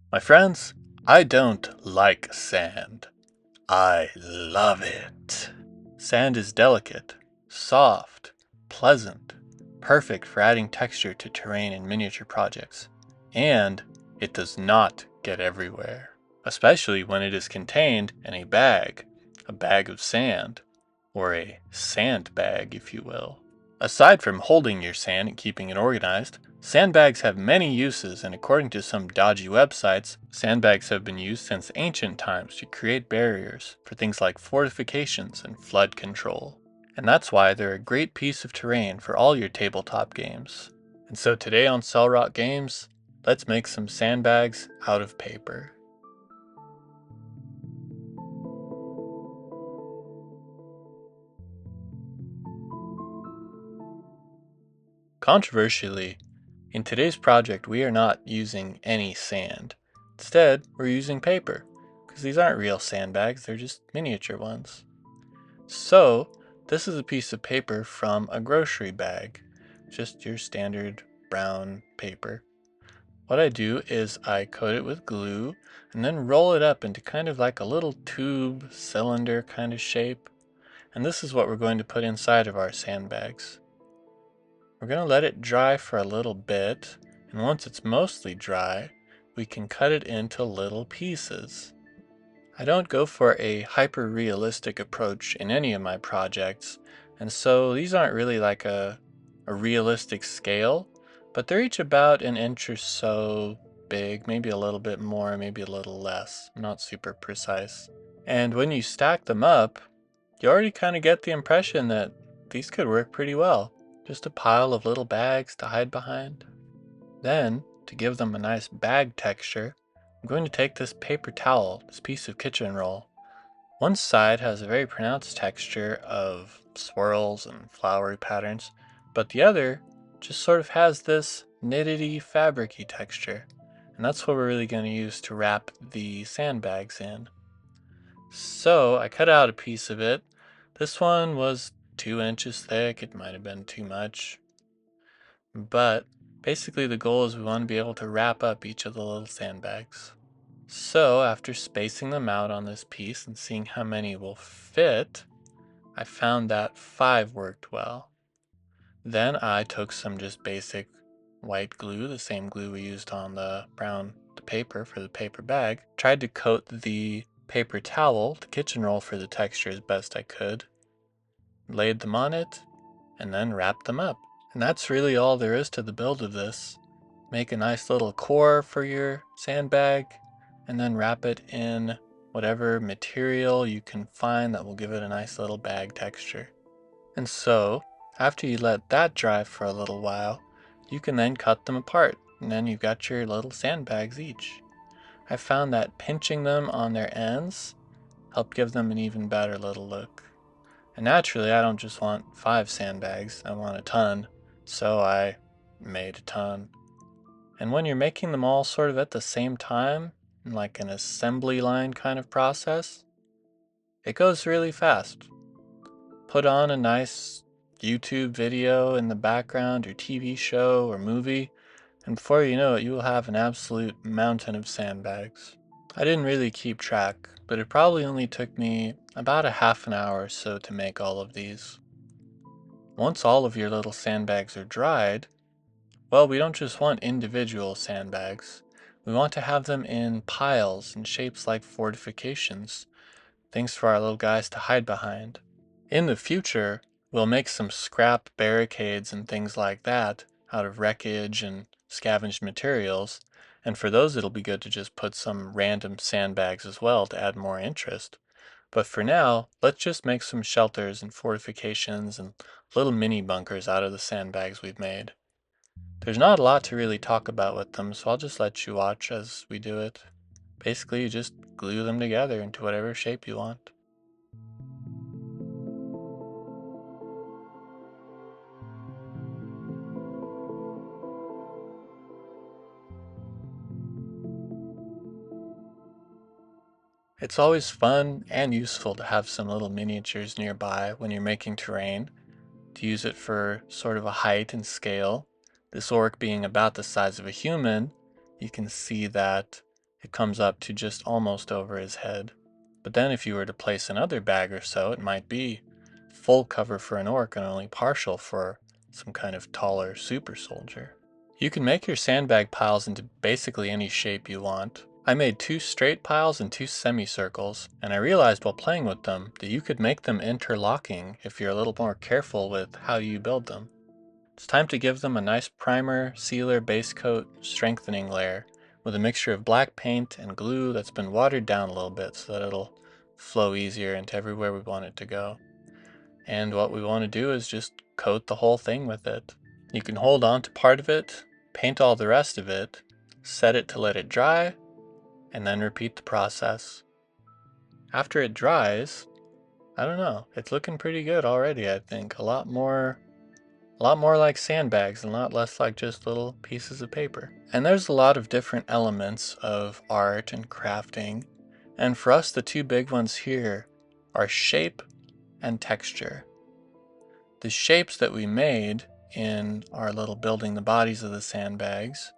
My friends, I don't like sand. I love it. Sand is delicate, soft, pleasant, perfect for adding texture to terrain and miniature projects. And it does not get everywhere, especially when it is contained in a bag of sand, or a sandbag, if you will. Aside from holding your sand and keeping it organized, sandbags have many uses, and according to some dodgy websites, sandbags have been used since ancient times to create barriers for things like fortifications and flood control. And that's why they're a great piece of terrain for all your tabletop games. And so today on Selrahc Games, let's make some sandbags out of paper. Controversially, in today's project we are not using any sand. Instead, we're using paper, because these aren't real sandbags, they're just miniature ones. So, this is a piece of paper from a grocery bag, just your standard brown paper. What I do is I coat it with glue and then roll it up into kind of like a little tube cylinder kind of shape. And this is what we're going to put inside of our sandbags. We're going to let it dry for a little bit, and once it's mostly dry, we can cut it into little pieces. I don't go for a hyper-realistic approach in any of my projects, and so these aren't really like a realistic scale, but they're each about an inch or so big, maybe a little bit more, maybe a little less. I'm not super precise. And when you stack them up, you already kind of get the impression that these could work pretty well. Just a pile of little bags to hide behind. Then, to give them a nice bag texture, I'm going to take this paper towel, this piece of kitchen roll. One side has a very pronounced texture of swirls and flowery patterns, but the other just sort of has this knitted-y, fabric-y texture. And that's what we're really going to use to wrap the sandbags in. So I cut out a piece of it. This one was 2 inches thick. It might have been too much. But basically the goal is we want to be able to wrap up each of the little sandbags. So after spacing them out on this piece and seeing how many will fit, I found that 5 worked well. Then I took some just basic white glue, the same glue we used on the paper for the paper bag, tried to coat the paper towel, the kitchen roll, for the texture as best I could, laid them on it, and then wrapped them up. And that's really all there is to the build of this. Make a nice little core for your sandbag, and then wrap it in whatever material you can find that will give it a nice little bag texture. And so, after you let that dry for a little while, you can then cut them apart, and then you've got your little sandbags each. I found that pinching them on their ends helped give them an even better little look. And naturally, I don't just want 5 sandbags, I want a ton, so I made a ton. And when you're making them all sort of at the same time, in like an assembly line kind of process, it goes really fast. Put on a nice YouTube video in the background, or TV show or movie, and before you know it, you will have an absolute mountain of sandbags. I didn't really keep track, but it probably only took me about a half an hour or so to make all of these. Once all of your little sandbags are dried, well, we don't just want individual sandbags. We want to have them in piles and shapes like fortifications, things for our little guys to hide behind. In the future, we'll make some scrap barricades and things like that out of wreckage and scavenged materials, and for those it'll be good to just put some random sandbags as well to add more interest. But for now, let's just make some shelters and fortifications and little mini bunkers out of the sandbags we've made. There's not a lot to really talk about with them, so I'll just let you watch as we do it. Basically, you just glue them together into whatever shape you want. It's always fun and useful to have some little miniatures nearby when you're making terrain, to use it for sort of a height and scale. This orc being about the size of a human, you can see that it comes up to just almost over his head. But then if you were to place another bag or so, it might be full cover for an orc and only partial for some kind of taller super soldier. You can make your sandbag piles into basically any shape you want. I made 2 straight piles and 2 semicircles, and I realized while playing with them that you could make them interlocking if you're a little more careful with how you build them. It's time to give them a nice primer, sealer, base coat, strengthening layer with a mixture of black paint and glue that's been watered down a little bit so that it'll flow easier into everywhere we want it to go. And what we want to do is just coat the whole thing with it. You can hold on to part of it, paint all the rest of it, set it to let it dry, and then repeat the process. After it dries, I don't know, it's looking pretty good already, I think. A lot more like sandbags and a lot less like just little pieces of paper. And there's a lot of different elements of art and crafting. And for us, the 2 big ones here are shape and texture. The shapes that we made in our little building the bodies of the sandbags,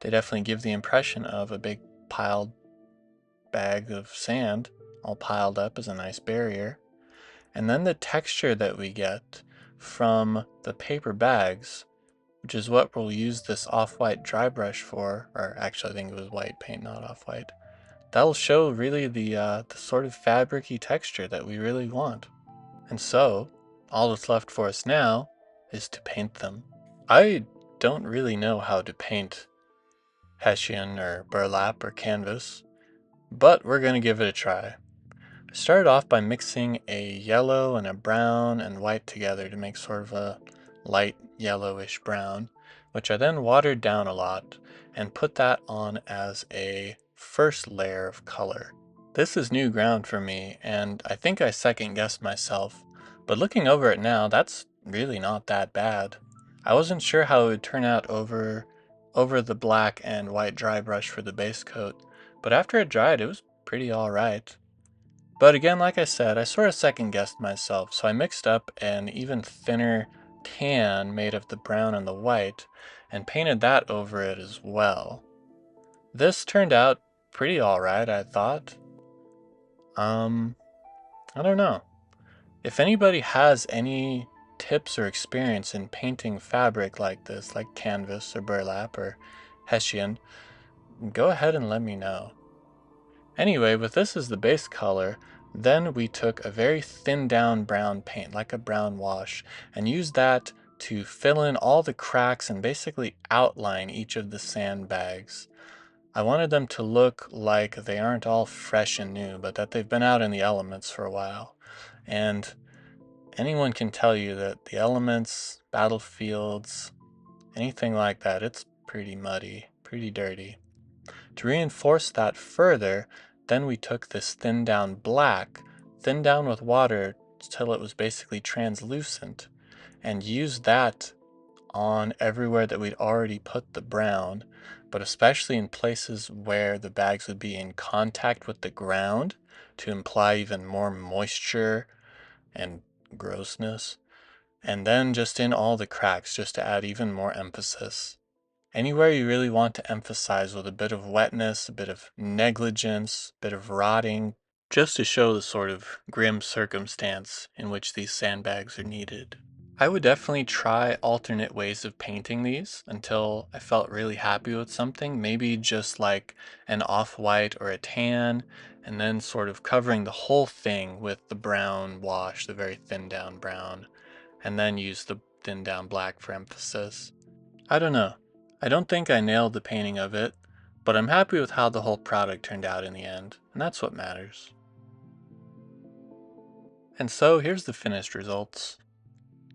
they definitely give the impression of a big piled bag of sand all piled up as a nice barrier. And then the texture that we get from the paper bags, which is what we'll use this off-white dry brush for, or actually I think it was white paint, not off-white. That'll show really the sort of fabric-y texture that we really want. And so, all that's left for us now is to paint them. I don't really know how to paint Hessian or burlap or canvas, but we're going to give it a try. I started off by mixing a yellow and a brown and white together to make sort of a light yellowish brown, which I then watered down a lot and put that on as a first layer of color. This is new ground for me, and I think I second guessed myself, but looking over it now, that's really not that bad. I wasn't sure how it would turn out over the black and white dry brush for the base coat, but after it dried, it was pretty alright. But again, like I said, I sort of second guessed myself, so I mixed up an even thinner tan made of the brown and the white and painted that over it as well. This turned out pretty alright, I thought. I don't know. If anybody has any tips or experience in painting fabric like this, like canvas or burlap or Hessian, go ahead and let me know. Anyway, with this as the base color, then we took a very thin down brown paint, like a brown wash, and used that to fill in all the cracks and basically outline each of the sandbags. I wanted them to look like they aren't all fresh and new, but that they've been out in the elements for a while. And anyone can tell you that the elements, battlefields, anything like that, it's pretty muddy, pretty dirty. To reinforce that further, then we took this thin down black, thinned down with water till it was basically translucent, and used that on everywhere that we'd already put the brown, but especially in places where the bags would be in contact with the ground to imply even more moisture and grossness. And then just in all the cracks, just to add even more emphasis. Anywhere you really want to emphasize with a bit of wetness, a bit of negligence, a bit of rotting, just to show the sort of grim circumstance in which these sandbags are needed. I would definitely try alternate ways of painting these until I felt really happy with something, maybe just like an off-white or a tan, and then sort of covering the whole thing with the brown wash, the very thin down brown, and then use the thin down black for emphasis. I don't know. I don't think I nailed the painting of it, but I'm happy with how the whole product turned out in the end, and that's what matters. And so here's the finished results.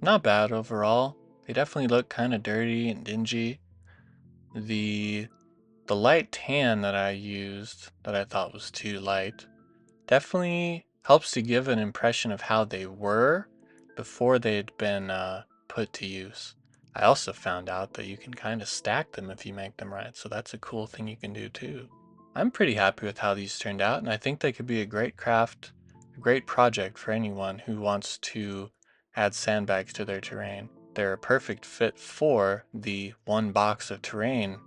Not bad overall. They definitely look kind of dirty and dingy. The light tan that I used, that I thought was too light, definitely helps to give an impression of how they were before they had been put to use. I also found out that you can kind of stack them if you make them right, so that's a cool thing you can do too. I'm pretty happy with how these turned out, and I think they could be a great craft, a great project for anyone who wants to add sandbags to their terrain. They're a perfect fit for the one box of terrain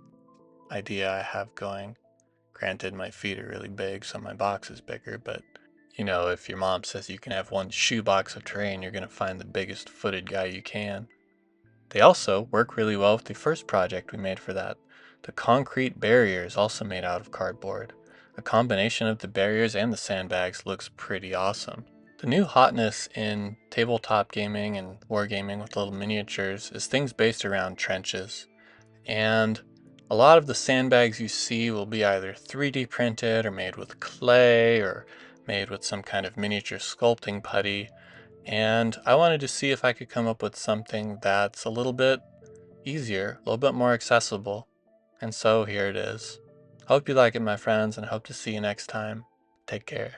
idea I have going. Granted, my feet are really big, so my box is bigger, but you know, if your mom says you can have one shoebox of terrain, you're going to find the biggest footed guy you can. They also work really well with the first project we made for that. The concrete barrier is also made out of cardboard. A combination of the barriers and the sandbags looks pretty awesome. The new hotness in tabletop gaming and wargaming with little miniatures is things based around trenches. And a lot of the sandbags you see will be either 3D printed or made with clay or made with some kind of miniature sculpting putty. And I wanted to see if I could come up with something that's a little bit easier, a little bit more accessible. And so here it is. Hope you like it, my friends, and hope to see you next time. Take care.